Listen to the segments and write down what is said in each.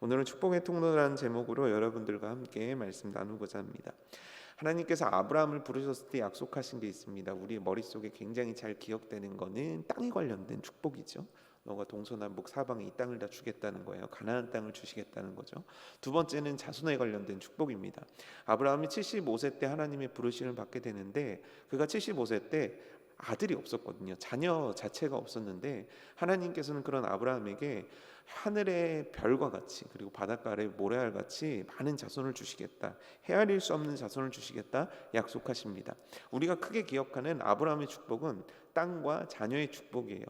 오늘은 축복의 통로라는 제목으로 여러분들과 함께 말씀 나누고자 합니다. 하나님께서 아브라함을 부르셨을 때 약속하신 게 있습니다. 우리 머릿속에 굉장히 잘 기억되는 거는 땅에 관련된 축복이죠. 너가 동서남북 사방에 이 땅을 다 주겠다는 거예요. 가나안 땅을 주시겠다는 거죠. 두 번째는 자손에 관련된 축복입니다. 아브라함이 75세 때 하나님의 부르심을 받게 되는데, 그가 75세 때 아들이 없었거든요. 자녀 자체가 없었는데 하나님께서는 그런 아브라함에게 하늘의 별과 같이, 그리고 바닷가 아래 모래알 같이 많은 자손을 주시겠다, 헤아릴 수 없는 자손을 주시겠다 약속하십니다. 우리가 크게 기억하는 아브라함의 축복은 땅과 자녀의 축복이에요.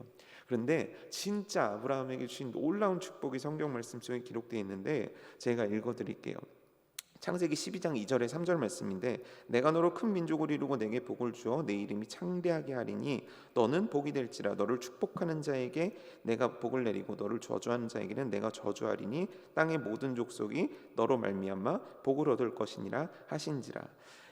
그런데 진짜 아브라함에게 주신 놀라운 축복이 성경 말씀 속에 기록되어 있는데 제가 읽어드릴게요. 창세기 12장 2절에 3절 말씀인데, 내가 너로 큰 민족을 이루고 내게 복을 주어 내 이름이 창대하게 하리니 너는 복이 될지라. 너를 축복하는 자에게 내가 복을 내리고 너를 저주하는 자에게는 내가 저주하리니 땅의 모든 족속이 너로 말미암아 복을 얻을 것이니라 하신지라.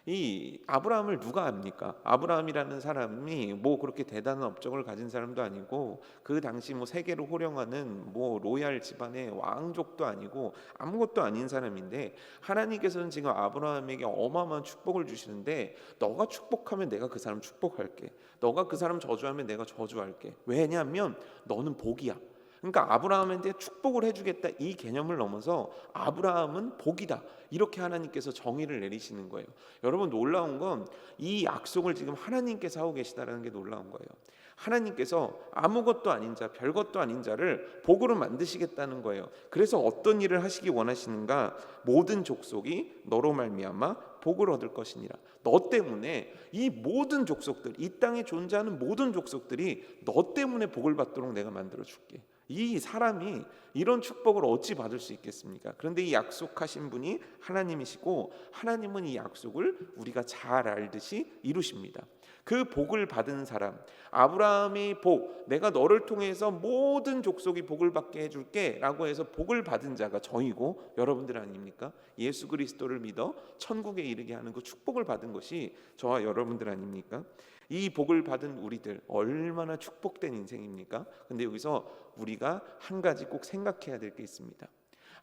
이 아브라함을 누가 압니까? 아브라함이라는 사람이 뭐 그렇게 대단한 업적을 가진 사람도 아니고, 그 당시 뭐 세계를 호령하는 뭐 로얄 집안의 왕족도 아니고 아무것도 아닌 사람인데, 하나님께서는 지금 아브라함에게 어마어마한 축복을 주시는데, 너가 축복하면 내가 그 사람 축복할게, 너가 그 사람 저주하면 내가 저주할게. 왜냐하면 너는 복이야. 그러니까 아브라함한테 축복을 해주겠다, 이 개념을 넘어서 아브라함은 복이다, 이렇게 하나님께서 정의를 내리시는 거예요. 여러분, 놀라운 건 이 약속을 지금 하나님께서 하고 계시다는 게 놀라운 거예요. 하나님께서 아무것도 아닌 자, 별것도 아닌 자를 복으로 만드시겠다는 거예요. 그래서 어떤 일을 하시기 원하시는가? 모든 족속이 너로 말미암아 복을 얻을 것이니라. 너 때문에 이 모든 족속들, 이 땅에 존재하는 모든 족속들이 너 때문에 복을 받도록 내가 만들어 줄게. 이 사람이 이런 축복을 어찌 받을 수 있겠습니까? 그런데 이 약속하신 분이 하나님이시고, 하나님은 이 약속을 우리가 잘 알듯이 이루십니다. 그 복을 받은 사람, 아브라함이 복, 내가 너를 통해서 모든 족속이 복을 받게 해줄게 라고 해서 복을 받은 자가 저이고 여러분들 아닙니까? 예수 그리스도를 믿어 천국에 이르게 하는 그 축복을 받은 것이 저와 여러분들 아닙니까? 이 복을 받은 우리들 얼마나 축복된 인생입니까? 근데 여기서 우리가 한 가지 꼭 생각해야 될 게 있습니다.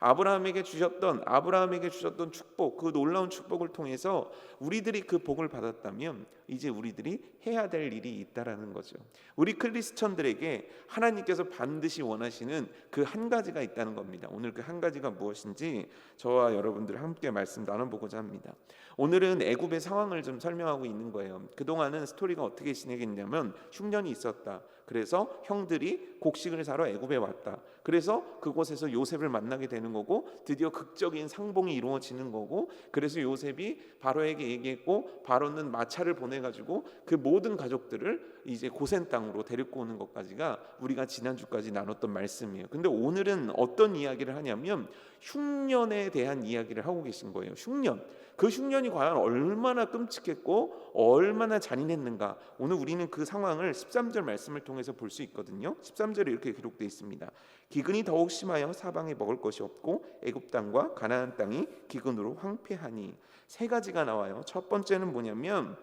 아브라함에게 주셨던 축복, 그 놀라운 축복을 통해서 우리들이 그 복을 받았다면 이제 우리들이 해야 될 일이 있다라는 거죠. 우리 크리스천들에게 하나님께서 반드시 원하시는 그 한 가지가 있다는 겁니다. 오늘 그 한 가지가 무엇인지 저와 여러분들 함께 말씀 나눠보고자 합니다. 오늘은 애굽의 상황을 좀 설명하고 있는 거예요. 그동안은 스토리가 어떻게 진행했냐면, 흉년이 있었다. 그래서 형들이 곡식을 사러 애굽에 왔다. 그래서 그곳에서 요셉을 만나게 되는 거고, 드디어 극적인 상봉이 이루어지는 거고, 그래서 요셉이 바로에게 얘기했고, 바로는 마차를 보내가지고 그 모든 가족들을 이제 고센 땅으로 데리고 오는 것까지가 우리가 지난주까지 나눴던 말씀이에요. 근데 오늘은 어떤 이야기를 하냐면 흉년에 대한 이야기를 하고 계신 거예요. 흉년, 그 흉년이 과연 얼마나 끔찍했고 얼마나 잔인했는가, 오늘 우리는 그 상황을 13절 말씀을 통해서 볼 수 있거든요. 13절에 이렇게 기록되어 있습니다. 기근이 더욱 심하여 사방에 먹을 것이 없고 애굽 땅과 가나안 땅이 기근으로 황폐하니. 세 가지가 나와요. 첫 번째는 뭐냐면,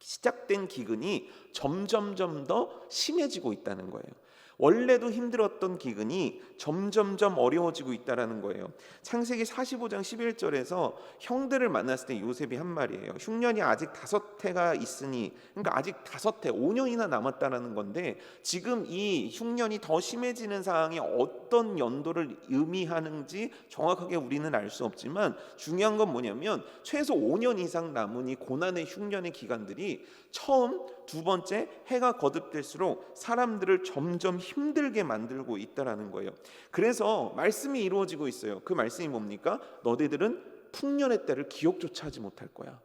시작된 기근이 점점점 더 심해지고 있다는 거예요. 원래도 힘들었던 기근이 점점점 어려워지고 있다는 거예요. 창세기 45장 11절에서 형들을 만났을 때 요셉이 한 말이에요. 흉년이 아직 5해가 있으니, 그러니까 아직 5해, 5년이나 남았다는 건데, 지금 이 흉년이 더 심해지는 상황이 어떤 연도를 의미하는지 정확하게 우리는 알 수 없지만, 중요한 건 뭐냐면 최소 5년 이상 남은 이 고난의 흉년의 기간들이 처음, 두 번째, 해가 거듭될수록 사람들을 점점 힘들게 만들고 있다라는 거예요. 그래서 말씀이 이루어지고 있어요. 그 말씀이 뭡니까? 너희들은 풍년의 때를 기억조차 하지 못할 거야.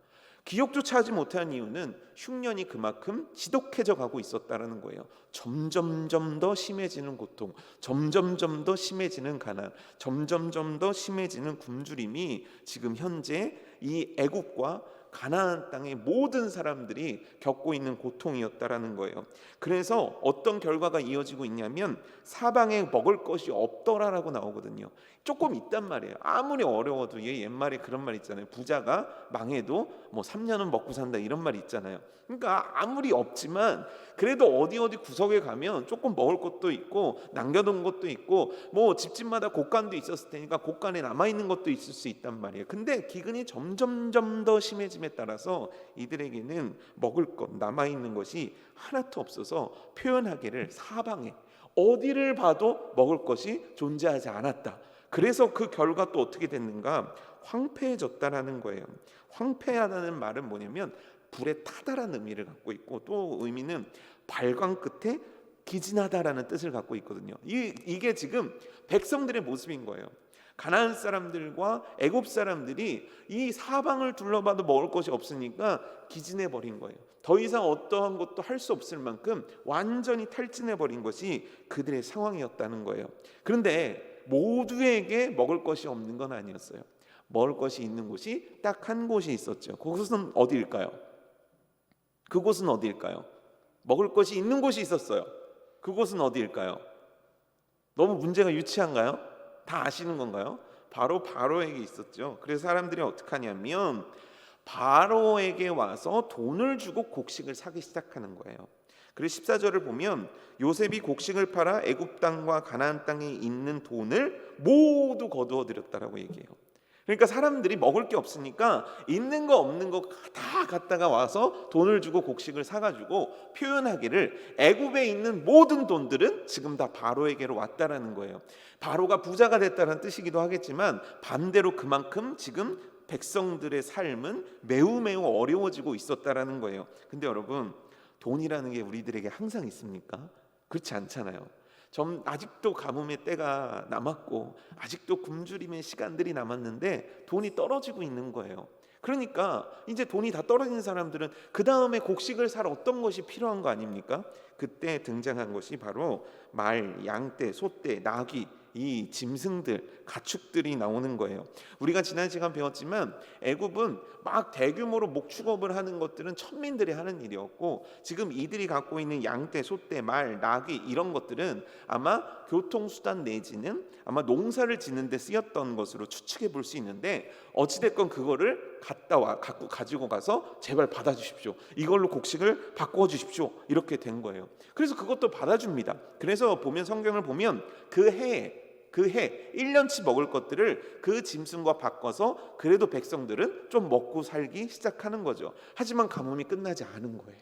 기억조차 하지 못한 이유는 흉년이 그만큼 지독해져 가고 있었다라는 거예요. 점점점 더 심해지는 고통, 점점점 더 심해지는 가난, 점점점 더 심해지는 굶주림이 지금 현재 이 애국과 가나안 땅의 모든 사람들이 겪고 있는 고통이었다라는 거예요. 그래서 어떤 결과가 이어지고 있냐면 사방에 먹을 것이 없더라라고 나오거든요. 조금 있단 말이에요. 아무리 어려워도 옛말에 그런 말 있잖아요. 부자가 망해도 뭐 3년은 먹고 산다 이런 말 있잖아요. 그러니까 아무리 없지만 그래도 어디 구석에 가면 조금 먹을 것도 있고 남겨둔 것도 있고 뭐 집집마다 곡간도 있었을 테니까 곡간에 남아있는 것도 있을 수 있단 말이에요. 근데 기근이 점점 더 심해짐에 따라서 이들에게는 먹을 것 남아있는 것이 하나도 없어서 표현하기를 사방에 어디를 봐도 먹을 것이 존재하지 않았다. 그래서 그 결과 또 어떻게 됐는가? 황폐해졌다라는 거예요. 황폐하다는 말은 뭐냐면 불에 타다라는 의미를 갖고 있고 또 의미는 발광 끝에 기진하다라는 뜻을 갖고 있거든요. 이게 지금 백성들의 모습인 거예요. 가나안 사람들과 애굽 사람들이 이 사방을 둘러봐도 먹을 것이 없으니까 기진해 버린 거예요. 더 이상 어떠한 것도 할 수 없을 만큼 완전히 탈진해 버린 것이 그들의 상황이었다는 거예요. 그런데 모두에게 먹을 것이 없는 건 아니었어요. 먹을 것이 있는 곳이 딱 한 곳이 있었죠. 그곳은 어디일까요? 그곳은 어디일까요? 먹을 것이 있는 곳이 있었어요. 그곳은 어디일까요? 너무 문제가 유치한가요? 다 아시는 건가요? 바로 바로에게 있었죠. 그래서 사람들이 어떻게 하냐면 바로에게 와서 돈을 주고 곡식을 사기 시작하는 거예요. 그래서 14절을 보면 요셉이 곡식을 팔아 애굽 땅과 가나안 땅에 있는 돈을 모두 거두어 들였다라고 얘기해요. 그러니까 사람들이 먹을 게 없으니까 있는 거 없는 거 다 갖다가 와서 돈을 주고 곡식을 사가지고 표현하기를 애굽에 있는 모든 돈들은 지금 다 바로에게로 왔다라는 거예요. 바로가 부자가 됐다는 뜻이기도 하겠지만 반대로 그만큼 지금 백성들의 삶은 매우 어려워지고 있었다라는 거예요. 근데 여러분, 돈이라는 게 우리들에게 항상 있습니까? 그렇지 않잖아요. 아직도 가뭄의 때가 남았고 아직도 굶주림의 시간들이 남았는데 돈이 떨어지고 있는 거예요. 그러니까 이제 돈이 다 떨어진 사람들은 그 다음에 곡식을 살 어떤 것이 필요한 거 아닙니까? 그때 등장한 것이 바로 말, 양떼, 소떼, 나귀, 이 짐승들, 가축들이 나오는 거예요. 우리가 지난 시간 배웠지만 애굽은 막 대규모로 목축업을 하는 것들은 천민들이 하는 일이었고 지금 이들이 갖고 있는 양떼, 소떼, 말, 나귀 이런 것들은 아마 교통수단 내지는 아마 농사를 짓는 데 쓰였던 것으로 추측해 볼 수 있는데 어찌됐건 그거를 가지고 가서 제발 받아주십시오. 이걸로 곡식을 바꾸어 주십시오. 이렇게 된 거예요. 그래서 그것도 받아줍니다. 그래서 보면 성경을 보면 그 해 1년치 먹을 것들을 그 짐승과 바꿔서 그래도 백성들은 좀 먹고 살기 시작하는 거죠. 하지만 가뭄이 끝나지 않은 거예요.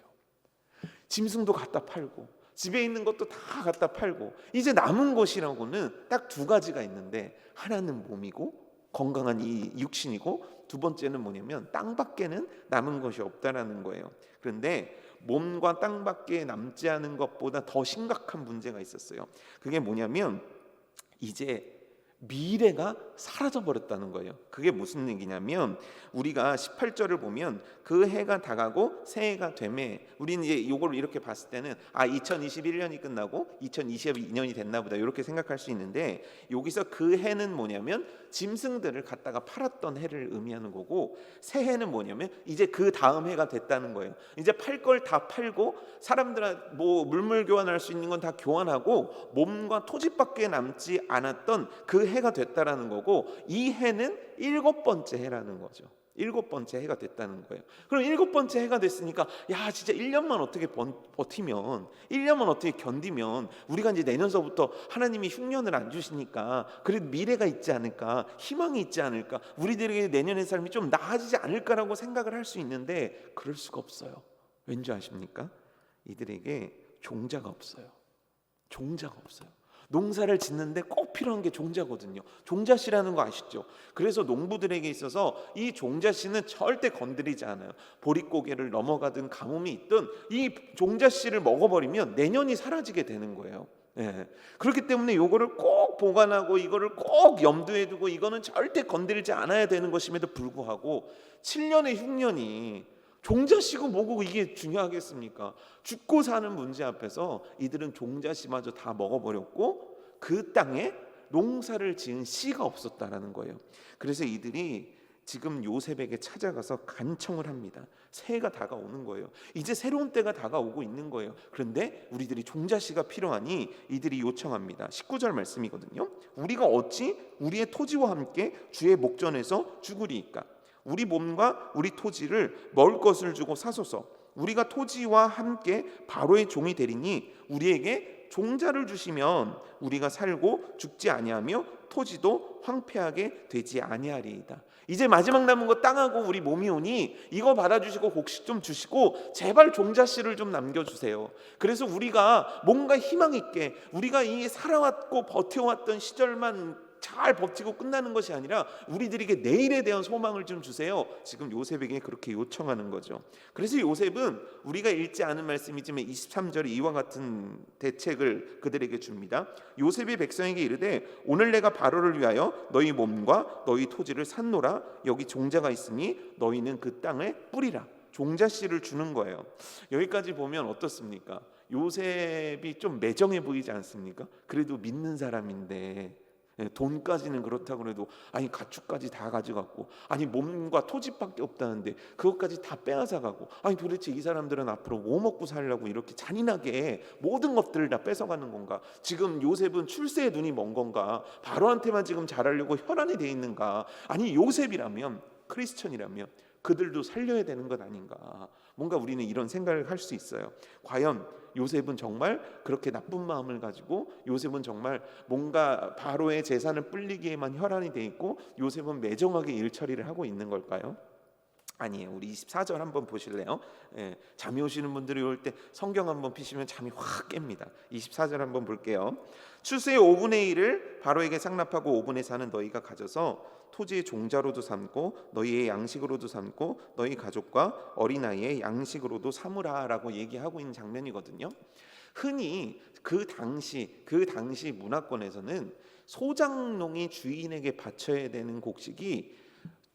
짐승도 갖다 팔고 집에 있는 것도 다 갖다 팔고 이제 남은 것이라고는 딱 두 가지가 있는데 하나는 몸이고 건강한 이 육신이고 두 번째는 뭐냐면 땅밖에는 남은 것이 없다라는 거예요. 그런데 몸과 땅밖에 남지 않은 것보다 더 심각한 문제가 있었어요. 그게 뭐냐면 이제 미래가 사라져 버렸다는 거예요. 그게 무슨 얘기냐면 우리가 18절을 보면 그 해가 다가고 새해가 되매 우리는 이제 이걸 이렇게 봤을 때는 2021년이 끝나고 2022년이 됐나 보다 이렇게 생각할 수 있는데 여기서 그 해는 뭐냐면 짐승들을 갖다가 팔았던 해를 의미하는 거고 새해는 뭐냐면 이제 그 다음 해가 됐다는 거예요. 이제 팔 걸 다 팔고 사람들은 뭐 물물 교환할 수 있는 건 다 교환하고 몸과 토지밖에 남지 않았던 그 해가 됐다라는 거고 이 해는 7번째 해라는 거죠. 7번째 해가 됐다는 거예요. 그럼 7번째 해가 됐으니까 야 진짜 1년만 어떻게 버티면 1년만 어떻게 견디면 우리가 이제 내년서부터 하나님이 흉년을 안 주시니까 그래도 미래가 있지 않을까 희망이 있지 않을까 우리들에게 내년의 삶이 좀 나아지지 않을까라고 생각을 할 수 있는데 그럴 수가 없어요. 왠지 아십니까? 이들에게 종자가 없어요. 종자가 없어요. 농사를 짓는데 꼭 필요한 게 종자거든요. 종자씨라는 거 아시죠? 그래서 농부들에게 있어서 이 종자씨는 절대 건드리지 않아요. 보릿고개를 넘어가든 가뭄이 있든 이 종자씨를 먹어버리면 내년이 사라지게 되는 거예요. 예. 그렇기 때문에 이거를 꼭 보관하고 이거를 꼭 염두에 두고 이거는 절대 건드리지 않아야 되는 것임에도 불구하고 7년의 흉년이 종자씨고 뭐고 이게 중요하겠습니까? 죽고 사는 문제 앞에서 이들은 종자씨마저 다 먹어버렸고 그 땅에 농사를 지은 씨가 없었다라는 거예요. 그래서 이들이 지금 요셉에게 찾아가서 간청을 합니다. 새해가 다가오는 거예요. 이제 새로운 때가 다가오고 있는 거예요. 그런데 우리들이 종자씨가 필요하니 이들이 요청합니다. 19절 말씀이거든요. 우리가 어찌 우리의 토지와 함께 주의 목전에서 죽으리이까? 우리 몸과 우리 토지를 먹을 것을 주고 사소서. 우리가 토지와 함께 바로의 종이 되리니 우리에게 종자를 주시면 우리가 살고 죽지 아니하며 토지도 황폐하게 되지 아니하리이다. 이제 마지막 남은 거 땅하고 우리 몸이 오니 이거 받아주시고 곡식 좀 주시고 제발 종자씨를 좀 남겨주세요. 그래서 우리가 뭔가 희망 있게 우리가 이 살아왔고 버텨왔던 시절만 잘 버티고 끝나는 것이 아니라 우리들에게 내일에 대한 소망을 좀 주세요. 지금 요셉에게 그렇게 요청하는 거죠. 그래서 요셉은 우리가 읽지 않은 말씀이지만 23절에 이와 같은 대책을 그들에게 줍니다. 요셉이 백성에게 이르되 오늘 내가 바로를 위하여 너희 몸과 너희 토지를 샀노라. 여기 종자가 있으니 너희는 그 땅을 뿌리라. 종자씨를 주는 거예요. 여기까지 보면 어떻습니까? 요셉이 좀 매정해 보이지 않습니까? 그래도 믿는 사람인데 돈까지는 그렇다고 해도 아니 가축까지 다 가져갔고 아니 몸과 토지밖에 없다는데 그것까지 다 빼앗아가고 아니 도대체 이 사람들은 앞으로 뭐 먹고 살려고 이렇게 잔인하게 모든 것들을 다 뺏어가는 건가? 지금 요셉은 출세에 눈이 먼 건가? 바로한테만 지금 잘하려고 혈안이 돼 있는가? 아니 요셉이라면 크리스천이라면 그들도 살려야 되는 것 아닌가? 뭔가 우리는 이런 생각을 할 수 있어요. 과연 요셉은 정말 그렇게 나쁜 마음을 가지고 요셉은 정말 뭔가 바로의 재산을 불리기에만 혈안이 돼 있고 요셉은 매정하게 일처리를 하고 있는 걸까요? 아니에요. 우리 24절 한번 보실래요? 잠이 오시는 분들이 올 때 성경 한번 피시면 잠이 확 깹니다. 24절 한번 볼게요. 추수의 5분의 1을 바로에게 상납하고 5분의 4는 너희가 가져서 토지의 종자로도 삼고 너희의 양식으로도 삼고 너희 가족과 어린아이의 양식으로도 삼으라라고 얘기하고 있는 장면이거든요. 흔히 그 당시 문화권에서는 소작농이 주인에게 바쳐야 되는 곡식이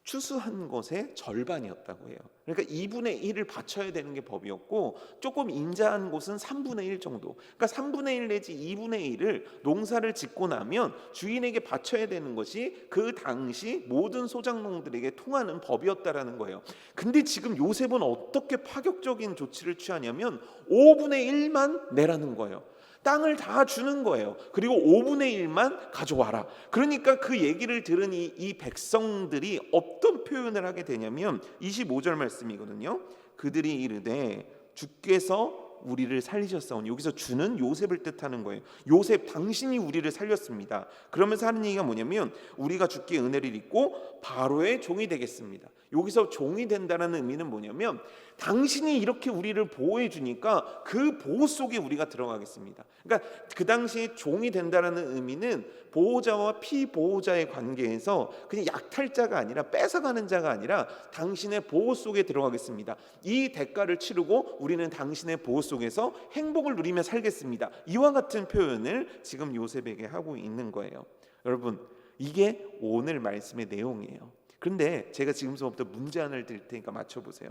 추수한 것의 절반이었다고 해요. 그러니까 2분의 1을 바쳐야 되는 게 법이었고 조금 인자한 곳은 3분의 1 정도. 그러니까 3분의 1 내지 2분의 1을 농사를 짓고 나면 주인에게 바쳐야 되는 것이 그 당시 모든 소작농들에게 통하는 법이었다라는 거예요. 근데 지금 요셉은 어떻게 파격적인 조치를 취하냐면 5분의 1만 내라는 거예요. 땅을 다 주는 거예요. 그리고 5분의 1만 가져와라. 그러니까 그 얘기를 들은 이 백성들이 어떤 표현을 하게 되냐면 25절 말씀이거든요. 그들이 이르되 주께서 우리를 살리셨사오니, 여기서 주는 요셉을 뜻하는 거예요. 요셉 당신이 우리를 살렸습니다. 그러면서 하는 얘기가 뭐냐면 우리가 주께 은혜를 입고 바로의 종이 되겠습니다. 여기서 종이 된다는 의미는 뭐냐면 당신이 이렇게 우리를 보호해 주니까 그 보호 속에 우리가 들어가겠습니다. 그러니까 그 당시에 종이 된다는 의미는 보호자와 피보호자의 관계에서 그냥 약탈자가 아니라 뺏어가는 자가 아니라 당신의 보호 속에 들어가겠습니다. 이 대가를 치르고 우리는 당신의 보호 속에서 행복을 누리며 살겠습니다. 이와 같은 표현을 지금 요셉에게 하고 있는 거예요. 여러분, 이게 오늘 말씀의 내용이에요. 그런데 제가 지금부터 문제 하나를 드릴 테니까 맞춰보세요.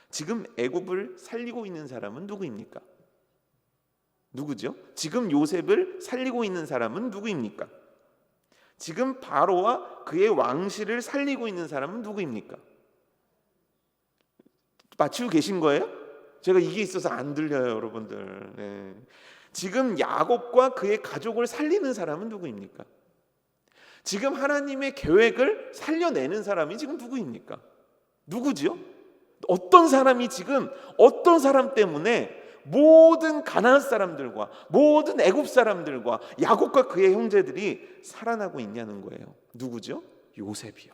지금 애굽을 살리고 있는 사람은 누구입니까? 누구죠? 지금 요셉을 살리고 있는 사람은 누구입니까? 지금 바로와 그의 왕실을 살리고 있는 사람은 누구입니까? 맞추고 계신 거예요? 제가 이게 있어서 안 들려요, 여러분들. 네. 지금 야곱과 그의 가족을 살리는 사람은 누구입니까? 지금 하나님의 계획을 살려내는 사람이 지금 누구입니까? 누구죠? 어떤 사람이 지금 어떤 사람 때문에 모든 가나안 사람들과 모든 애굽 사람들과 야곱과 그의 형제들이 살아나고 있냐는 거예요. 누구죠? 요셉이요.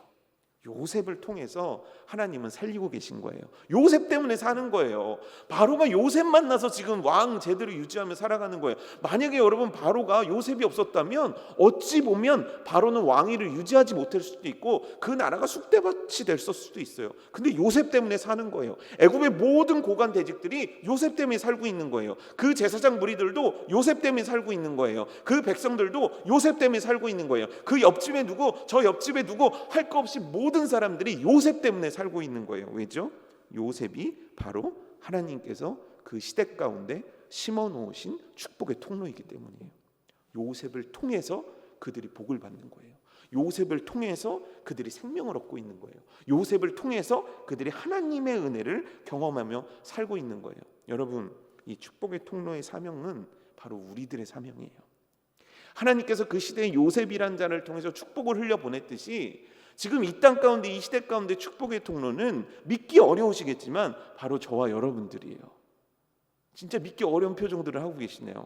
요셉을 통해서 하나님은 살리고 계신 거예요. 요셉 때문에 사는 거예요. 바로가 요셉 만나서 지금 왕 제대로 유지하며 살아가는 거예요. 만약에 여러분 바로가 요셉이 없었다면 어찌 보면 바로는 왕위를 유지하지 못할 수도 있고 그 나라가 쑥대밭이 됐을 수도 있어요. 근데 요셉 때문에 사는 거예요. 애굽의 모든 고관 대직들이 요셉 때문에 살고 있는 거예요. 그 제사장 무리들도 요셉 때문에 살고 있는 거예요. 그 백성들도 요셉 때문에 살고 있는 거예요. 그 옆집에 누구 저 옆집에 누구 할 거 없이 모든 사람들이 요셉 때문에 살고 있는 거예요. 왜죠? 요셉이 바로 하나님께서 그 시대 가운데 심어 놓으신 축복의 통로이기 때문이에요. 요셉을 통해서 그들이 복을 받는 거예요. 요셉을 통해서 그들이 생명을 얻고 있는 거예요. 요셉을 통해서 그들이 하나님의 은혜를 경험하며 살고 있는 거예요. 여러분, 이 축복의 통로의 사명은 바로 우리들의 사명이에요. 하나님께서 그 시대에 요셉이란 자를 통해서 축복을 흘려보냈듯이 지금 이 땅 가운데, 이 시대 가운데 축복의 통로는 믿기 어려우시겠지만 바로 저와 여러분들이에요. 진짜 믿기 어려운 표정들을 하고 계시네요.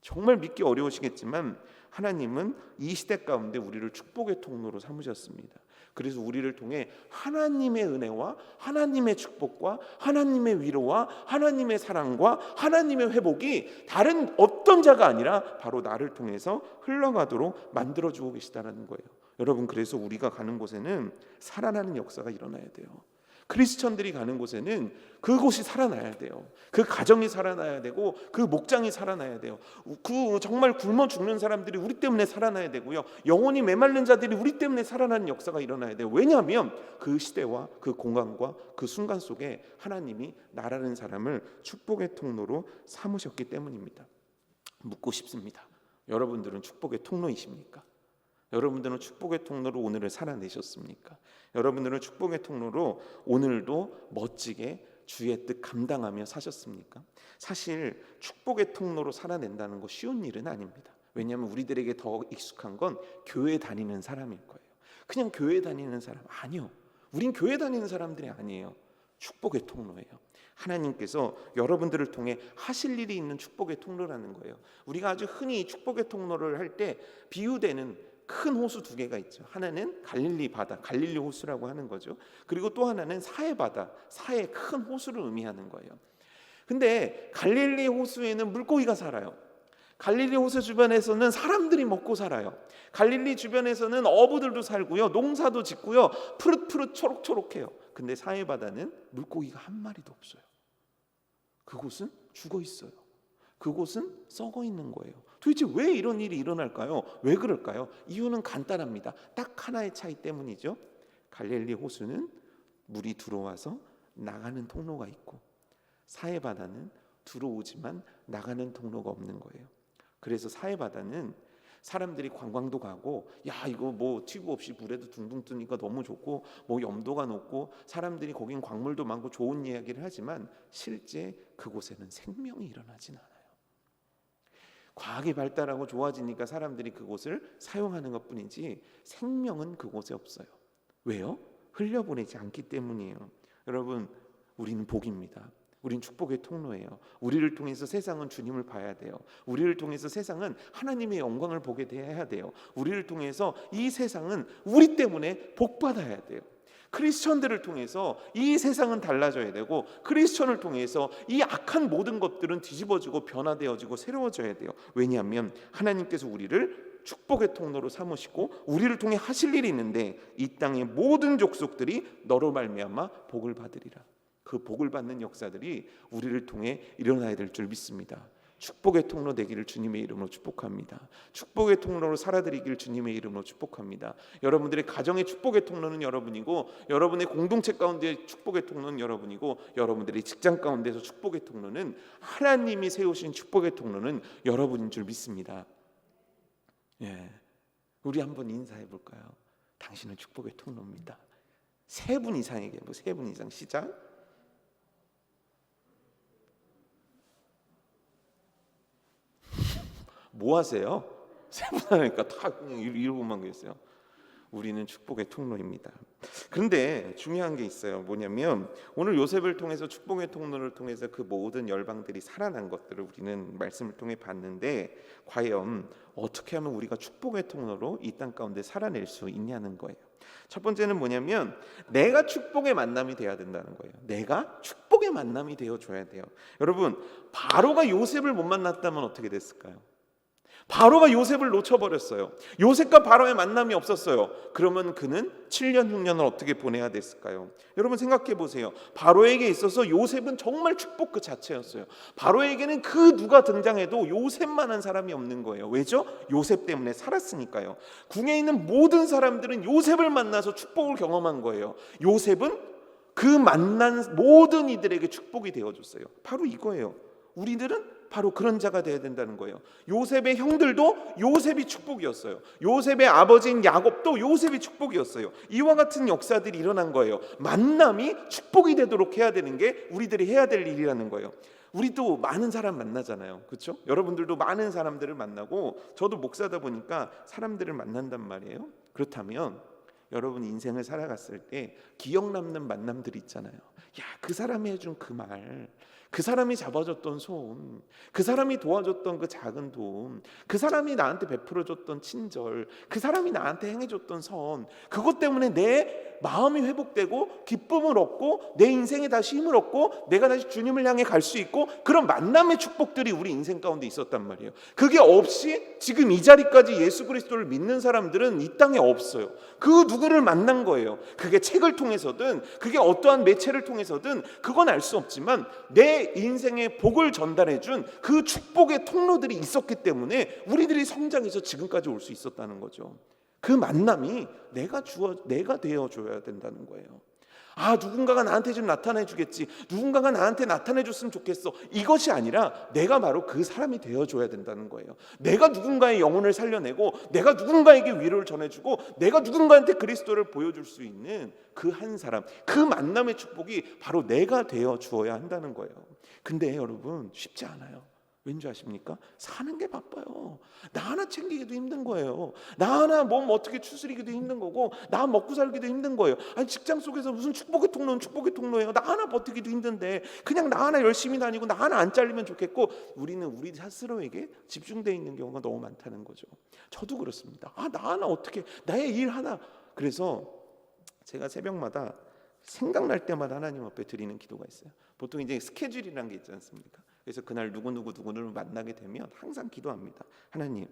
정말 믿기 어려우시겠지만 하나님은 이 시대 가운데 우리를 축복의 통로로 삼으셨습니다. 그래서 우리를 통해 하나님의 은혜와 하나님의 축복과 하나님의 위로와 하나님의 사랑과 하나님의 회복이 다른 어떤 자가 아니라 바로 나를 통해서 흘러가도록 만들어주고 계시다는 거예요. 여러분, 그래서 우리가 가는 곳에는 살아나는 역사가 일어나야 돼요. 크리스천들이 가는 곳에는 그곳이 살아나야 돼요. 그 가정이 살아나야 되고 그 목장이 살아나야 돼요. 그 정말 굶어 죽는 사람들이 우리 때문에 살아나야 되고요. 영혼이 메말른 자들이 우리 때문에 살아나는 역사가 일어나야 돼요. 왜냐하면 그 시대와 그 공간과 그 순간 속에 하나님이 나라는 사람을 축복의 통로로 삼으셨기 때문입니다. 묻고 싶습니다. 여러분들은 축복의 통로이십니까? 여러분들은 축복의 통로로 오늘을 살아내셨습니까? 여러분들은 축복의 통로로 오늘도 멋지게 주의 뜻 감당하며 사셨습니까? 사실 축복의 통로로 살아낸다는 거 쉬운 일은 아닙니다. 왜냐하면 우리들에게 더 익숙한 건 교회 다니는 사람일 거예요. 그냥 교회 다니는 사람 아니요. 우린 교회 다니는 사람들이 아니에요. 축복의 통로예요. 하나님께서 여러분들을 통해 하실 일이 있는 축복의 통로라는 거예요. 우리가 아주 흔히 축복의 통로를 할 때 비유되는 큰 호수 두 개가 있죠. 하나는 갈릴리 바다, 갈릴리 호수라고 하는 거죠. 그리고 또 하나는 사해 바다, 사해 큰 호수를 의미하는 거예요. 근데 갈릴리 호수에는 물고기가 살아요. 갈릴리 호수 주변에서는 사람들이 먹고 살아요. 갈릴리 주변에서는 어부들도 살고요, 농사도 짓고요, 푸릇푸릇 초록초록해요. 근데 사해 바다는 물고기가 한 마리도 없어요. 그곳은 죽어 있어요. 그곳은 썩어 있는 거예요. 도대체 왜 이런 일이 일어날까요? 왜 그럴까요? 이유는 간단합니다. 딱 하나의 차이 때문이죠. 갈릴리 호수는 물이 들어와서 나가는 통로가 있고 사해 바다는 들어오지만 나가는 통로가 없는 거예요. 그래서 사해 바다는 사람들이 관광도 가고 야 이거 뭐 튜브 없이 물에도 둥둥 뜨니까 너무 좋고 뭐 염도가 높고 사람들이 거긴 광물도 많고 좋은 이야기를 하지만 실제 그곳에는 생명이 일어나진 않아요. 과학이 발달하고 좋아지니까 사람들이 그곳을 사용하는 것뿐이지 생명은 그곳에 없어요. 왜요? 흘려보내지 않기 때문이에요. 여러분, 우리는 복입니다. 우린 축복의 통로예요. 우리를 통해서 세상은 주님을 봐야 돼요. 우리를 통해서 세상은 하나님의 영광을 보게 돼야 돼요. 우리를 통해서 이 세상은 우리 때문에 복받아야 돼요. 크리스천들을 통해서 이 세상은 달라져야 되고 크리스천을 통해서 이 악한 모든 것들은 뒤집어지고 변화되어지고 새로워져야 돼요. 왜냐하면 하나님께서 우리를 축복의 통로로 삼으시고 우리를 통해 하실 일이 있는데 이 땅의 모든 족속들이 너로 말미암아 복을 받으리라. 그 복을 받는 역사들이 우리를 통해 일어나야 될 줄 믿습니다. 축복의 통로 되기를 주님의 이름으로 축복합니다. 축복의 통로로 살아드리기를 주님의 이름으로 축복합니다. 여러분들의 가정의 축복의 통로는 여러분이고 여러분의 공동체 가운데 축복의 통로는 여러분이고 여러분들의 직장 가운데서 축복의 통로는 하나님이 세우신 축복의 통로는 여러분인 줄 믿습니다. 예, 우리 한번 인사해 볼까요? 당신은 축복의 통로입니다. 3분 이상에게 3분 이상 시작. 뭐 하세요? 3분 하니까 다 그냥 이러고만 계세요. 우리는 축복의 통로입니다. 그런데 중요한 게 있어요. 뭐냐면 오늘 요셉을 통해서 축복의 통로를 통해서 그 모든 열방들이 살아난 것들을 우리는 말씀을 통해 봤는데 과연 어떻게 하면 우리가 축복의 통로로 이 땅 가운데 살아낼 수 있냐는 거예요. 첫 번째는 뭐냐면 내가 축복의 만남이 돼야 된다는 거예요. 내가 축복의 만남이 되어줘야 돼요. 여러분, 바로가 요셉을 못 만났다면 어떻게 됐을까요? 바로가 요셉을 놓쳐버렸어요. 요셉과 바로의 만남이 없었어요. 그러면 그는 7년 6년을 어떻게 보내야 됐을까요? 여러분 생각해 보세요. 바로에게 있어서 요셉은 정말 축복 그 자체였어요. 바로에게는 그 누가 등장해도 요셉만한 사람이 없는 거예요. 왜죠? 요셉 때문에 살았으니까요. 궁에 있는 모든 사람들은 요셉을 만나서 축복을 경험한 거예요. 요셉은 그 만난 모든 이들에게 축복이 되어줬어요. 바로 이거예요. 우리들은 바로 그런 자가 되어야 된다는 거예요. 요셉의 형들도 요셉이 축복이었어요. 요셉의 아버지인 야곱도 요셉이 축복이었어요. 이와 같은 역사들이 일어난 거예요. 만남이 축복이 되도록 해야 되는 게 우리들이 해야 될 일이라는 거예요. 우리도 많은 사람 만나잖아요. 그렇죠? 여러분들도 많은 사람들을 만나고, 저도 목사다 보니까 사람들을 만난단 말이에요. 그렇다면 여러분 인생을 살아갔을 때 기억 남는 만남들이 있잖아요. 야, 그 사람이 해준 그 말, 그 사람이 잡아줬던 손, 그 사람이 도와줬던 그 작은 도움, 그 사람이 나한테 베풀어줬던 친절, 그 사람이 나한테 행해줬던 선, 그것 때문에 내 마음이 회복되고 기쁨을 얻고 내 인생에 다시 힘을 얻고 내가 다시 주님을 향해 갈 수 있고, 그런 만남의 축복들이 우리 인생 가운데 있었단 말이에요. 그게 없이 지금 이 자리까지 예수 그리스도를 믿는 사람들은 이 땅에 없어요. 그 누구를 만난 거예요. 그게 책을 통해서든 그게 어떠한 매체를 통해서든 그건 알 수 없지만 내 인생의 복을 전달해 준 그 축복의 통로들이 있었기 때문에 우리들이 성장해서 지금까지 올 수 있었다는 거죠. 그 만남이 내가 되어줘야 된다는 거예요. 아, 누군가가 나한테 좀 나타내 주겠지, 누군가가 나한테 나타내 줬으면 좋겠어, 이것이 아니라 내가 바로 그 사람이 되어줘야 된다는 거예요. 내가 누군가의 영혼을 살려내고, 내가 누군가에게 위로를 전해주고, 내가 누군가한테 그리스도를 보여줄 수 있는 그 한 사람, 그 만남의 축복이 바로 내가 되어주어야 한다는 거예요. 근데 여러분, 쉽지 않아요. 왠지 아십니까? 사는 게 바빠요. 나 하나 챙기기도 힘든 거예요. 나 하나 몸 어떻게 추스리기도 힘든 거고, 나 먹고 살기도 힘든 거예요. 아니, 직장 속에서 무슨 축복의 통로는 축복의 통로예요. 나 하나 버티기도 힘든데 그냥 나 하나 열심히 다니고 나 하나 안 잘리면 좋겠고, 우리는 우리 스스로에게 집중되어 있는 경우가 너무 많다는 거죠. 저도 그렇습니다. 아, 나 하나 어떻게, 나의 일 하나. 그래서 제가 새벽마다 생각날 때마다 하나님 앞에 드리는 기도가 있어요. 보통 이제 스케줄이라는 게 있지 않습니까? 그래서 그날 누구누구를 만나게 되면 항상 기도합니다. 하나님,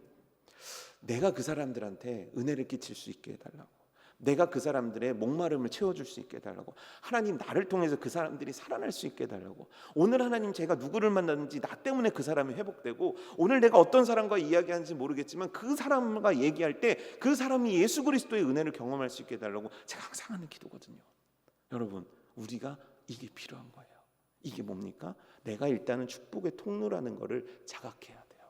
내가 그 사람들한테 은혜를 끼칠 수 있게 해달라고, 내가 그 사람들의 목마름을 채워줄 수 있게 해달라고, 하나님 나를 통해서 그 사람들이 살아날 수 있게 해달라고. 오늘 하나님, 제가 누구를 만났는지 나 때문에 그 사람이 회복되고, 오늘 내가 어떤 사람과 이야기하는지 모르겠지만 그 사람과 얘기할 때 그 사람이 예수 그리스도의 은혜를 경험할 수 있게 해달라고 제가 항상 하는 기도거든요. 여러분, 우리가 이게 필요한 거예요. 이게 뭡니까? 내가 일단은 축복의 통로라는 거를 자각해야 돼요.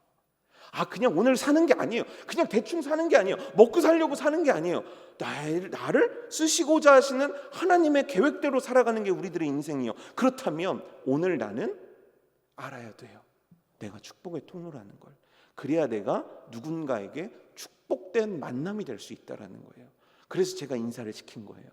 아, 그냥 오늘 사는 게 아니에요. 그냥 대충 사는 게 아니에요. 먹고 살려고 사는 게 아니에요. 나를 쓰시고자 하시는 하나님의 계획대로 살아가는 게 우리들의 인생이에요. 그렇다면 오늘 나는 알아야 돼요. 내가 축복의 통로라는 걸. 그래야 내가 누군가에게 축복된 만남이 될 수 있다라는 거예요. 그래서 제가 인사를 시킨 거예요.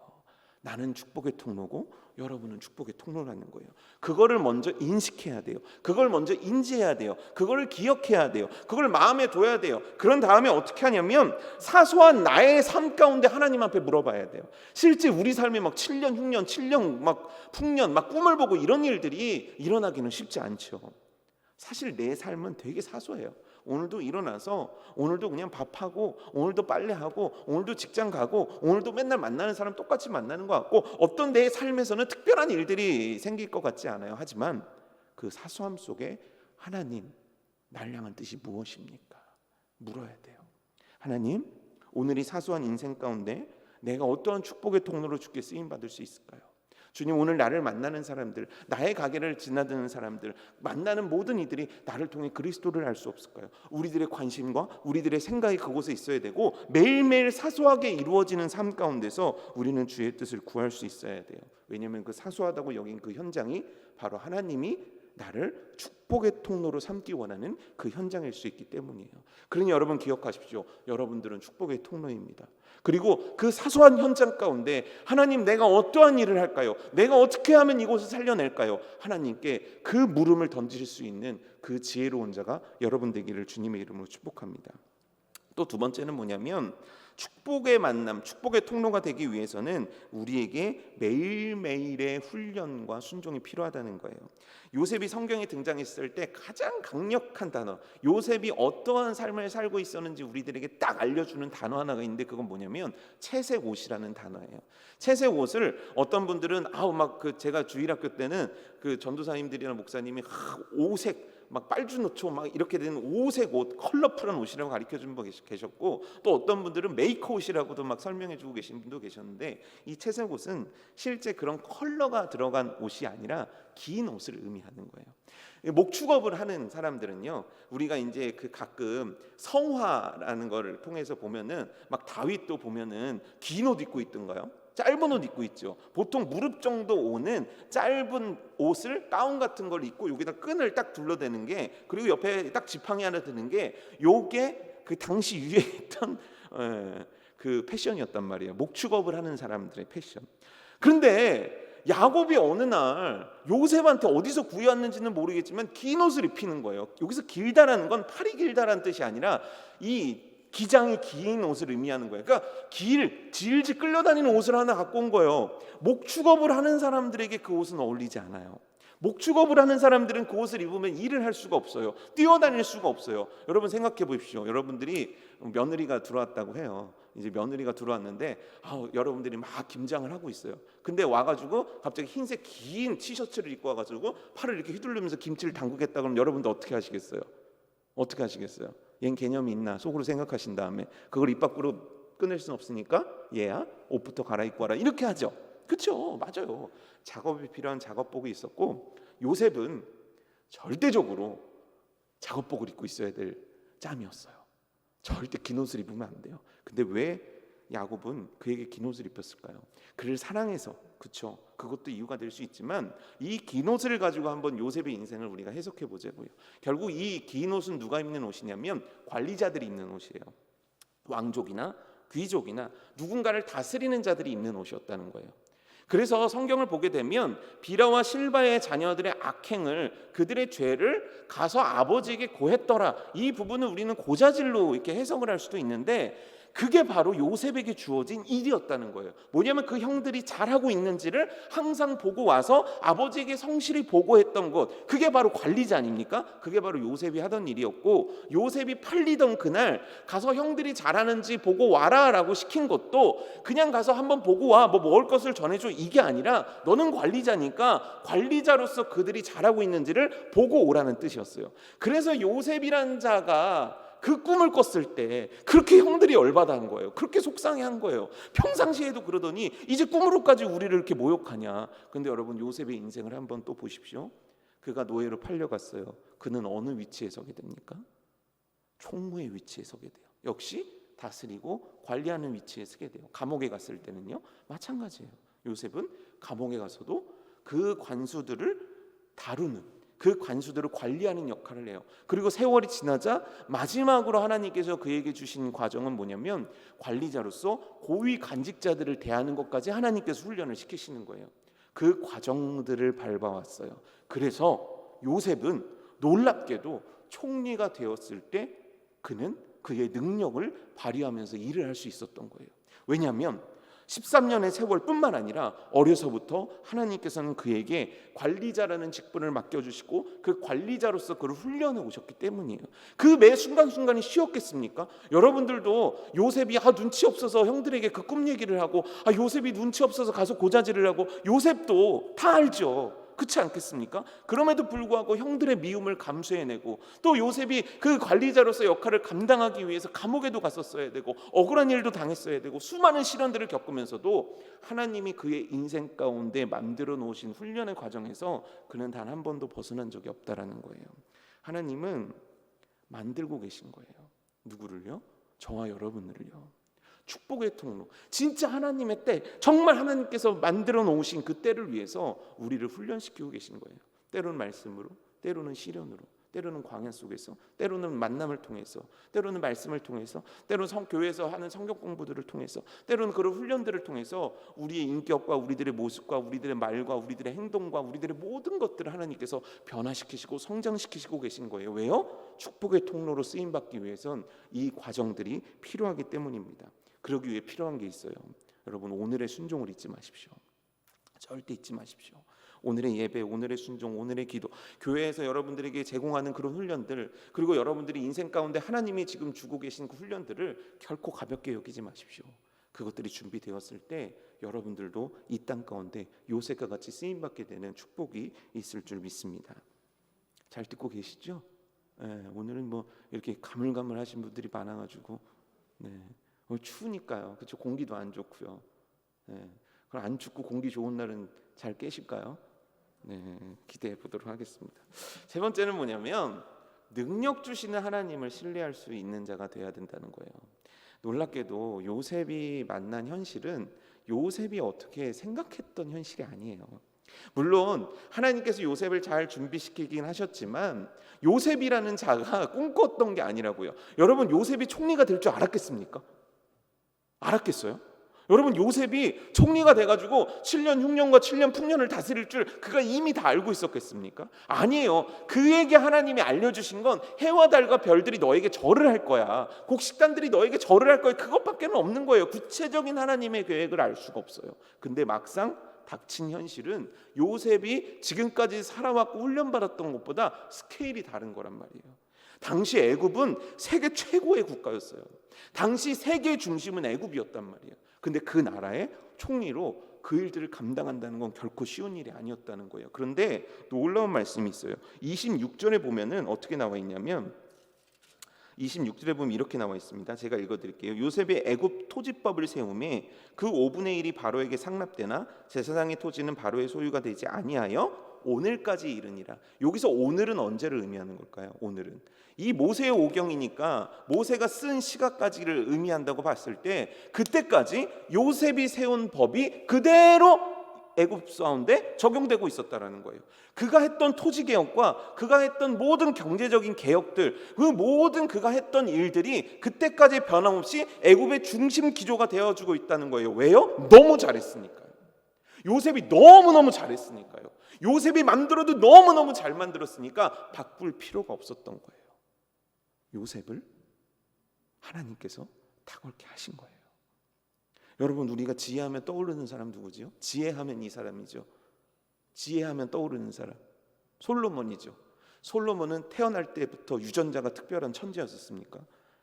나는 축복의 통로고 여러분은 축복의 통로라는 거예요. 그거를 먼저 인식해야 돼요. 그걸 먼저 인지해야 돼요. 그거를 기억해야 돼요. 그걸 마음에 둬야 돼요. 그런 다음에 어떻게 하냐면 사소한 나의 삶 가운데 하나님 앞에 물어봐야 돼요. 실제 우리 삶에 막 7년, 6년, 7년 막 풍년 막 꿈을 보고 이런 일들이 일어나기는 쉽지 않죠. 사실 내 삶은 되게 사소해요. 오늘도 일어나서 오늘도 그냥 밥하고, 오늘도 빨래하고, 오늘도 직장 가고, 오늘도 맨날 만나는 사람 똑같이 만나는 것 같고, 어떤 내 삶에서는 특별한 일들이 생길 것 같지 않아요. 하지만 그 사소함 속에 하나님, 날 향한 뜻이 무엇입니까? 물어야 돼요. 하나님, 오늘 이 사소한 인생 가운데 내가 어떠한 축복의 통로로 주께 쓰임받을 수 있을까요? 주님, 오늘 나를 만나는 사람들, 나의 가게를 지나드는 사람들, 만나는 모든 이들이 나를 통해 그리스도를 알 수 없을까요? 우리들의 관심과 우리들의 생각이 그곳에 있어야 되고, 매일매일 사소하게 이루어지는 삶 가운데서 우리는 주의 뜻을 구할 수 있어야 돼요. 왜냐하면 그 사소하다고 여긴 그 현장이 바로 하나님이 나를 축복의 통로로 삼기 원하는 그 현장일 수 있기 때문이에요. 그러니 여러분 기억하십시오. 여러분들은 축복의 통로입니다. 그리고 그 사소한 현장 가운데 하나님, 내가 어떠한 일을 할까요? 내가 어떻게 하면 이곳을 살려낼까요? 하나님께 그 물음을 던질 수 있는 그 지혜로운 자가 여러분 되기를 주님의 이름으로 축복합니다. 또 두 번째는 뭐냐면, 축복의 만남, 축복의 통로가 되기 위해서는 우리에게 매일매일의 훈련과 순종이 필요하다는 거예요. 요셉이 성경에 등장했을 때 가장 강력한 단어, 요셉이 어떠한 삶을 살고 있었는지 우리들에게 딱 알려주는 단어 하나가 있는데, 그건 뭐냐면 채색 옷이라는 단어예요. 채색 옷을 어떤 분들은 제가 주일학교 때는 그 전도사님들이나 목사님이 오색 막 빨주노초 막 이렇게 된 오색 옷, 컬러풀한 옷이라고 가르쳐 준 분 계셨고, 또 어떤 분들은 메이커 옷이라고도 막 설명해 주고 계신 분도 계셨는데, 이 채색 옷은 실제 그런 컬러가 들어간 옷이 아니라 긴 옷을 의미하는 거예요. 목축업을 하는 사람들은요, 우리가 이제 그 가끔 성화라는 거를 통해서 보면은 막 다윗도 보면은 긴 옷 입고 있던가요? 짧은 옷 입고 있죠. 보통 무릎 정도 오는 짧은 옷을, 가운 같은 걸 입고 여기다 끈을 딱 둘러대는 게, 그리고 옆에 딱 지팡이 하나 드는 게, 요게 그 당시 유행했던 그 패션이었단 말이에요. 목축업을 하는 사람들의 패션. 그런데 야곱이 어느 날 요셉한테 어디서 구해왔는지는 모르겠지만 긴 옷을 입히는 거예요. 여기서 길다라는 건 팔이 길다라는 뜻이 아니라 이 기장이 긴 옷을 의미하는 거예요. 그러니까 질질 끌려다니는 옷을 하나 갖고 온 거예요. 목축업을 하는 사람들에게 그 옷은 어울리지 않아요. 목축업을 하는 사람들은 그 옷을 입으면 일을 할 수가 없어요. 뛰어다닐 수가 없어요. 여러분 생각해 보십시오. 여러분들이 며느리가 들어왔다고 해요. 이제 며느리가 들어왔는데 여러분들이 막 김장을 하고 있어요. 근데 와가지고 갑자기 흰색 긴 티셔츠를 입고 와가지고 팔을 이렇게 휘두르면서 김치를 담그겠다 그러면 여러분들 어떻게 하시겠어요? 어떻게 하시겠어요? 얜 개념이 있나 속으로 생각하신 다음에 그걸 입 밖으로 꺼낼 수는 없으니까 얘야 옷부터 갈아입고 와라 이렇게 하죠. 그렇죠, 맞아요. 작업이 필요한 작업복이 있었고, 요셉은 절대적으로 작업복을 입고 있어야 될 짬이었어요. 절대 긴 옷을 입으면 안 돼요. 근데 왜 야곱은 그에게 긴 옷을 입혔을까요? 그를 사랑해서. 그렇죠, 그것도 이유가 될 수 있지만 이 긴 옷을 가지고 한번 요셉의 인생을 우리가 해석해 보자고요. 결국 이 긴 옷은 누가 입는 옷이냐면 관리자들이 입는 옷이에요. 왕족이나 귀족이나 누군가를 다스리는 자들이 입는 옷이었다는 거예요. 그래서 성경을 보게 되면 비라와 실바의 자녀들의 악행을, 그들의 죄를 가서 아버지에게 고했더라, 이 부분을 우리는 고자질로 이렇게 해석을 할 수도 있는데, 그게 바로 요셉에게 주어진 일이었다는 거예요. 뭐냐면 그 형들이 잘하고 있는지를 항상 보고 와서 아버지에게 성실히 보고했던 것, 그게 바로 관리자 아닙니까? 그게 바로 요셉이 하던 일이었고, 요셉이 팔리던 그날 가서 형들이 잘하는지 보고 와라 라고 시킨 것도 그냥 가서 한번 보고 와, 뭐 먹을 것을 전해줘, 이게 아니라 너는 관리자니까 관리자로서 그들이 잘하고 있는지를 보고 오라는 뜻이었어요. 그래서 요셉이란 자가 그 꿈을 꿨을 때 그렇게 형들이 열받아 한 거예요. 그렇게 속상해 한 거예요. 평상시에도 그러더니 이제 꿈으로까지 우리를 이렇게 모욕하냐. 근데 여러분, 요셉의 인생을 한번 또 보십시오. 그가 노예로 팔려갔어요. 그는 어느 위치에 서게 됩니까? 총무의 위치에 서게 돼요. 역시 다스리고 관리하는 위치에 서게 돼요. 감옥에 갔을 때는요 마찬가지예요. 요셉은 감옥에 가서도 그 관수들을 다루는, 그 관수들을 관리하는 역할을 해요. 그리고 세월이 지나자 마지막으로 하나님께서 그에게 주신 과정은 뭐냐면, 관리자로서 고위 간직자들을 대하는 것까지 하나님께서 훈련을 시키시는 거예요. 그 과정들을 밟아왔어요. 그래서 요셉은 놀랍게도 총리가 되었을 때 그는 그의 능력을 발휘하면서 일을 할 수 있었던 거예요. 왜냐하면 13년의 세월뿐만 아니라 어려서부터 하나님께서는 그에게 관리자라는 직분을 맡겨주시고 그 관리자로서 그를 훈련해 오셨기 때문이에요. 그 매 순간순간이 쉬웠겠습니까? 여러분들도 요셉이 눈치 없어서 형들에게 그 꿈 얘기를 하고, 요셉이 눈치 없어서 가서 고자질을 하고, 요셉도 다 알죠. 그렇지 않겠습니까? 그럼에도 불구하고 형들의 미움을 감수해내고, 또 요셉이 그 관리자로서 역할을 감당하기 위해서 감옥에도 갔었어야 되고 억울한 일도 당했어야 되고 수많은 시련들을 겪으면서도 하나님이 그의 인생 가운데 만들어 놓으신 훈련의 과정에서 그는 단 한 번도 벗어난 적이 없다라는 거예요. 하나님은 만들고 계신 거예요. 누구를요? 저와 여러분들을요. 축복의 통로, 진짜 하나님의 때, 정말 하나님께서 만들어 놓으신 그 때를 위해서 우리를 훈련시키고 계신 거예요. 때로는 말씀으로, 때로는 시련으로, 때로는 광야 속에서, 때로는 만남을 통해서, 때로는 말씀을 통해서, 때로는 교회에서 하는 성경 공부들을 통해서, 때로는 그런 훈련들을 통해서 우리의 인격과 우리들의 모습과 우리들의 말과 우리들의 행동과 우리들의 모든 것들을 하나님께서 변화시키시고 성장시키시고 계신 거예요. 왜요? 축복의 통로로 쓰임받기 위해선 이 과정들이 필요하기 때문입니다. 그러기 위해 필요한 게 있어요. 여러분, 오늘의 순종을 잊지 마십시오. 절대 잊지 마십시오. 오늘의 예배, 오늘의 순종, 오늘의 기도, 교회에서 여러분들에게 제공하는 그런 훈련들, 그리고 여러분들이 인생 가운데 하나님이 지금 주고 계신 그 훈련들을 결코 가볍게 여기지 마십시오. 그것들이 준비되었을 때 여러분들도 이 땅 가운데 요셉과 같이 쓰임받게 되는 축복이 있을 줄 믿습니다. 잘 듣고 계시죠? 예, 오늘은 뭐 이렇게 가물가물하신 분들이 많아가지고 오늘 추우니까요. 그렇죠? 공기도 안 좋고요. 그럼 안 춥고 공기 좋은 날은 잘 깨실까요? 기대해 보도록 하겠습니다. 세 번째는 뭐냐면 능력 주시는 하나님을 신뢰할 수 있는 자가 되어야 된다는 거예요. 놀랍게도 요셉이 만난 현실은 요셉이 어떻게 생각했던 현실이 아니에요. 물론 하나님께서 요셉을 잘 준비시키긴 하셨지만 요셉이라는 자가 꿈꿨던 게 아니라고요. 여러분, 요셉이 총리가 될 줄 알았겠습니까? 알았겠어요? 여러분, 요셉이 총리가 돼가지고 7년 흉년과 7년 풍년을 다스릴 줄 그가 이미 다 알고 있었겠습니까? 아니에요. 그에게 하나님이 알려주신 건 해와 달과 별들이 너에게 절을 할 거야, 곡식단들이 너에게 절을 할 거야, 그것밖에 없는 거예요. 구체적인 하나님의 계획을 알 수가 없어요. 근데 막상 닥친 현실은 요셉이 지금까지 살아왔고 훈련받았던 것보다 스케일이 다른 거란 말이에요. 당시 애굽은 세계 최고의 국가였어요. 당시 세계 중심은 애굽이었단 말이에요. 근데 그 나라의 총리로 그 일들을 감당한다는 건 결코 쉬운 일이 아니었다는 거예요. 그런데 놀라운 말씀이 있어요. 26절에 보면은 어떻게 나와 있냐면 26절에 보면 이렇게 나와 있습니다. 제가 읽어드릴게요. 요셉의 애굽 토지법을 세우매 그 5분의 1이 바로에게 상납되나 제사장의 토지는 바로의 소유가 되지 아니하여 오늘까지 이르니라. 여기서 오늘은 언제를 의미하는 걸까요? 오늘은 이 모세의 오경이니까 모세가 쓴 시각까지를 의미한다고 봤을 때 그때까지 요셉이 세운 법이 그대로 애굽 가운데 적용되고 있었다라는 거예요. 그가 했던 토지 개혁과 그가 했던 모든 경제적인 개혁들, 그 모든 그가 했던 일들이 그때까지 변함없이 애굽의 중심 기조가 되어주고 있다는 거예요. 왜요? 너무 잘했으니까요. 요셉이 너무너무 잘했으니까요. 요셉이 만들어도 너무너무 잘 만들었으니까 바꿀 필요가 없었던 거예요. 요셉을 하나님께서 탁월케 하신 거예요. 여러분, 우리가 지혜하면 떠오르는 사람 누구지요? 지혜하면 이 사람이죠. 지혜하면 떠오르는 사람 솔로몬이죠. 솔로몬은 태어날 때부터 유전자가 특별한 천재였습니까?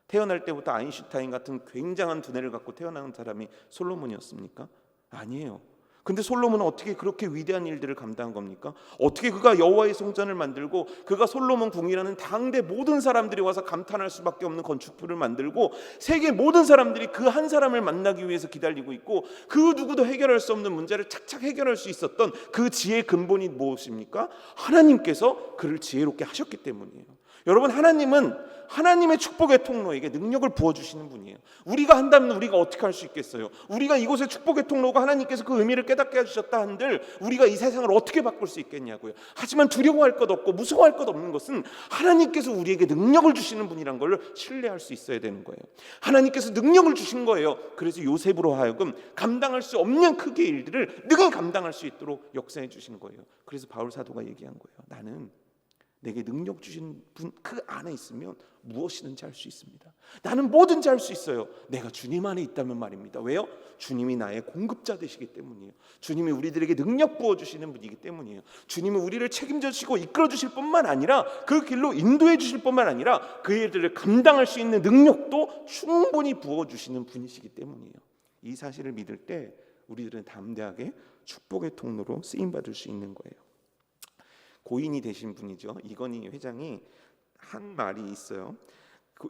태어날 때부터 아인슈타인 같은 굉장한 두뇌를 갖고 태어난 사람이 솔로몬이었습니까? 아니에요. 근데 솔로몬은 어떻게 그렇게 위대한 일들을 감당한 겁니까? 어떻게 그가 여호와의 성전을 만들고 그가 솔로몬 궁이라는 당대 모든 사람들이 와서 감탄할 수밖에 없는 건축물을 만들고 세계 모든 사람들이 그 한 사람을 만나기 위해서 기다리고 있고 그 누구도 해결할 수 없는 문제를 착착 해결할 수 있었던 그 지혜의 근본이 무엇입니까? 하나님께서 그를 지혜롭게 하셨기 때문이에요. 여러분, 하나님은 하나님의 축복의 통로에게 능력을 부어주시는 분이에요. 우리가 한다면 우리가 어떻게 할 수 있겠어요? 우리가 이곳의 축복의 통로가 하나님께서 그 의미를 깨닫게 해주셨다 한들 우리가 이 세상을 어떻게 바꿀 수 있겠냐고요. 하지만 두려워할 것 없고 무서워할 것 없는 것은 하나님께서 우리에게 능력을 주시는 분이란 걸 신뢰할 수 있어야 되는 거예요. 하나님께서 능력을 주신 거예요. 그래서 요셉으로 하여금 감당할 수 없는 크기의 일들을 능히 감당할 수 있도록 역사해 주시는 거예요. 그래서 바울 사도가 얘기한 거예요. 나는 내게 능력 주신 분 그 안에 있으면 무엇이든지 할 수 있습니다. 나는 뭐든지 할 수 있어요. 내가 주님 안에 있다면 말입니다. 왜요? 주님이 나의 공급자 되시기 때문이에요. 주님이 우리들에게 능력 부어주시는 분이기 때문이에요. 주님은 우리를 책임져 주시고 이끌어 주실 뿐만 아니라 그 길로 인도해 주실 뿐만 아니라 그 일들을 감당할 수 있는 능력도 충분히 부어주시는 분이시기 때문이에요. 이 사실을 믿을 때 우리들은 담대하게 축복의 통로로 쓰임받을 수 있는 거예요. 고인이 되신 분이죠. 이건희 회장이 한 말이 있어요.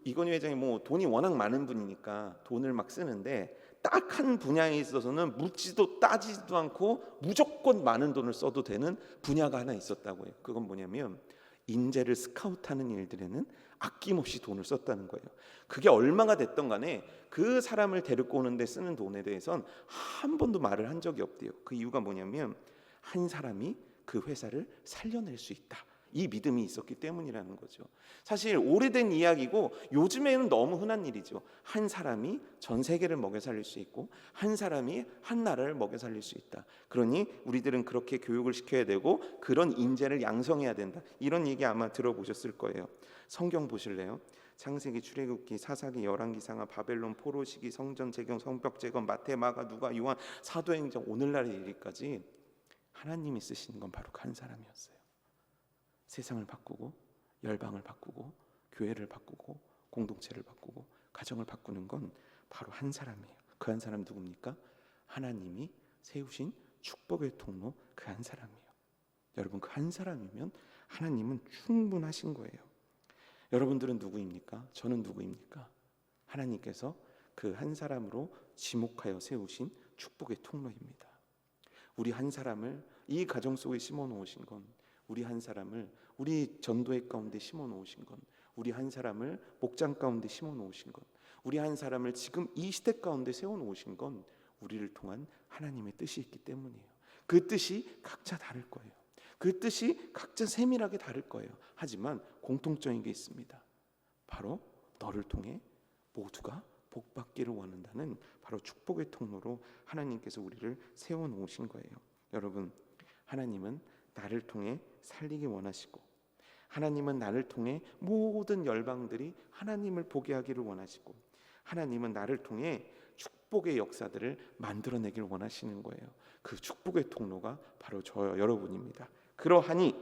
이건희 회장이 뭐 돈이 워낙 많은 분이니까 돈을 막 쓰는데 딱 한 분야에 있어서는 묻지도 따지지도 않고 무조건 많은 돈을 써도 되는 분야가 하나 있었다고 해요. 그건 뭐냐면 인재를 스카우트하는 일들에는 아낌없이 돈을 썼다는 거예요. 그게 얼마가 됐던 간에 그 사람을 데리고 오는데 쓰는 돈에 대해선 한 번도 말을 한 적이 없대요. 그 이유가 뭐냐면 한 사람이 그 회사를 살려낼 수 있다, 이 믿음이 있었기 때문이라는 거죠. 사실 오래된 이야기고 요즘에는 너무 흔한 일이죠. 한 사람이 전 세계를 먹여 살릴 수 있고 한 사람이 한 나라를 먹여 살릴 수 있다. 그러니 우리들은 그렇게 교육을 시켜야 되고 그런 인재를 양성해야 된다. 이런 얘기 아마 들어보셨을 거예요. 성경 보실래요? 창세기, 출애굽기, 사사기, 열왕기, 상하, 바벨론, 포로 시기, 성전 재경, 성벽 재건, 마태, 마가, 누가, 요한, 사도행전, 오늘날의 일까지 하나님이 쓰시는 건 바로 한 사람이었어요. 세상을 바꾸고 열방을 바꾸고 교회를 바꾸고 공동체를 바꾸고 가정을 바꾸는 건 바로 한 사람이에요. 그 한 사람 누굽니까? 하나님이 세우신 축복의 통로 그 한 사람이에요. 여러분, 그 한 사람이면 하나님은 충분하신 거예요. 여러분들은 누구입니까? 저는 누구입니까? 하나님께서 그 한 사람으로 지목하여 세우신 축복의 통로입니다. 우리 한 사람을 이 가정 속에 심어 놓으신 건, 우리 한 사람을 우리 전도회 가운데 심어 놓으신 건, 우리 한 사람을 목장 가운데 심어 놓으신 건, 우리 한 사람을 지금 이 시대 가운데 세워 놓으신 건 우리를 통한 하나님의 뜻이 있기 때문이에요. 그 뜻이 각자 다를 거예요. 그 뜻이 각자 세밀하게 다를 거예요. 하지만 공통적인 게 있습니다. 바로 너를 통해 모두가 복받기를 원한다는 바로 축복의 통로로 하나님께서 우리를 세워 놓으신 거예요. 여러분, 하나님은 나를 통해 살리기 원하시고, 하나님은 나를 통해 모든 열방들이 하나님을 보게 하기를 원하시고, 하나님은 나를 통해 축복의 역사들을 만들어내길 원하시는 거예요. 그 축복의 통로가 바로 저 여러분입니다. 그러하니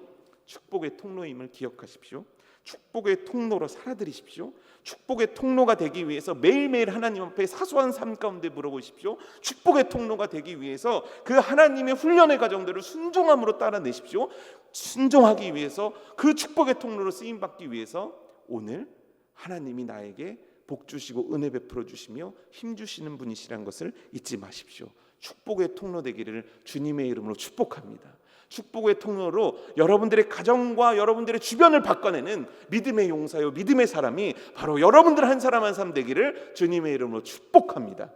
축복의 통로임을 기억하십시오. 축복의 통로로 살아드리십시오. 축복의 통로가 되기 위해서 매일매일 하나님 앞에 사소한 삶 가운데 물어보십시오. 축복의 통로가 되기 위해서 그 하나님의 훈련의 과정들을 순종함으로 따라내십시오. 순종하기 위해서 그 축복의 통로로 쓰임받기 위해서 오늘 하나님이 나에게 복 주시고 은혜 베풀어 주시며 힘 주시는 분이시란 것을 잊지 마십시오. 축복의 통로 되기를 주님의 이름으로 축복합니다. 축복의 통로로 여러분들의 가정과 여러분들의 주변을 바꿔내는 믿음의 용사요 믿음의 사람이 바로 여러분들 한 사람 한 사람 되기를 주님의 이름으로 축복합니다.